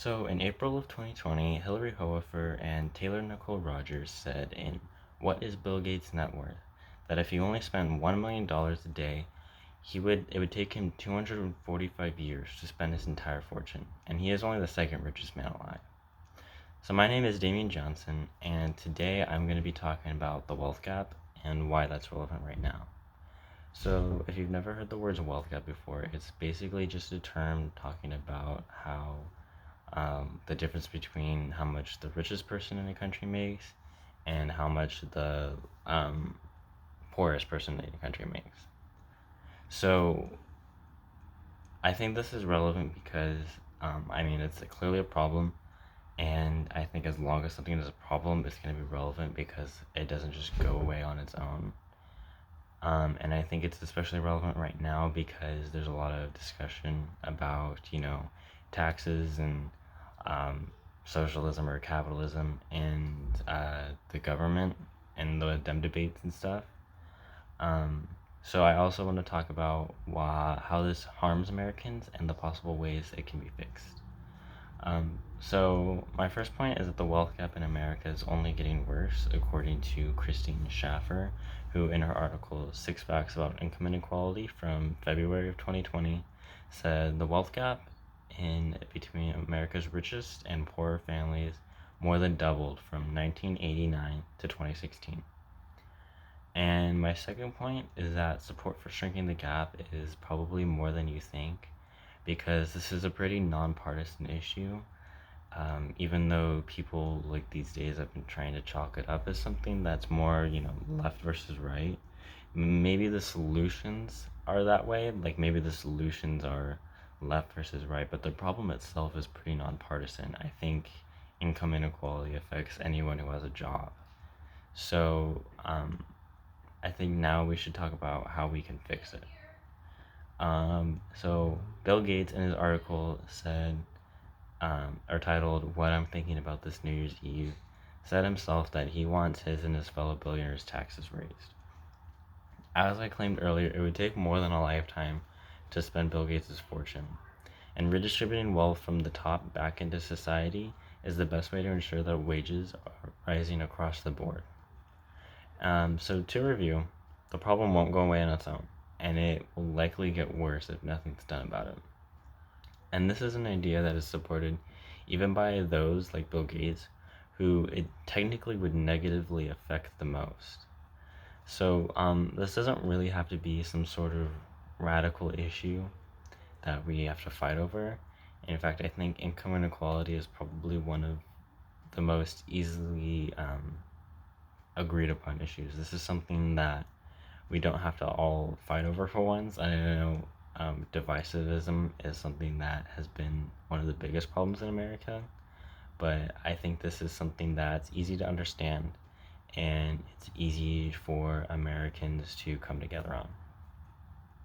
So in April of 2020, Hillary Hoefer and Taylor Nicole Rogers said in What is Bill Gates' Net Worth? That if he only spent $1 million a day, it would take him 245 years to spend his entire fortune, and he is only the second richest man alive. So my name is Damien Johnson, and today I'm going to be talking about the wealth gap and why that's relevant right now. So if you've never heard the words wealth gap before, it's basically just a term talking about how the difference between how much the richest person in a country makes and how much the poorest person in a country makes. So I think this is relevant because, it's clearly a problem, and I think as long as something is a problem, it's going to be relevant because it doesn't just go away on its own. And I think it's especially relevant right now because there's a lot of discussion about, taxes and socialism or capitalism and the government and them debates and stuff. So I also want to talk about how this harms Americans and the possible ways it can be fixed. So my first point is that the wealth gap in America is only getting worse, according to Christine Schaffer, who in her article Six Facts About Income Inequality from February of 2020 said the wealth gap in between America's richest and poorer families more than doubled from 1989 to 2016. And my second point is that support for shrinking the gap is probably more than you think, because this is a pretty nonpartisan issue. Even though people like these days have been trying to chalk it up as something that's more, left versus right. Maybe the solutions are that way, like maybe the solutions are left versus right, but the problem itself is pretty nonpartisan. I think income inequality affects anyone who has a job. So, I think now we should talk about how we can fix it. So Bill Gates in his article said, or titled "What I'm Thinking About This New Year's Eve," said himself that he wants his and his fellow billionaires' taxes raised. As I claimed earlier, it would take more than a lifetime to spend Bill Gates' fortune, and redistributing wealth from the top back into society is the best way to ensure that wages are rising across the board. So to review, the problem won't go away on its own, and it will likely get worse if nothing's done about it. And this is an idea that is supported even by those like Bill Gates, who it technically would negatively affect the most. So this doesn't really have to be some sort of radical issue that we have to fight over. In fact, I think income inequality is probably one of the most easily agreed upon issues. This is something that we don't have to all fight over for once. I know divisivism is something that has been one of the biggest problems in America, but I think this is something that's easy to understand and it's easy for Americans to come together on.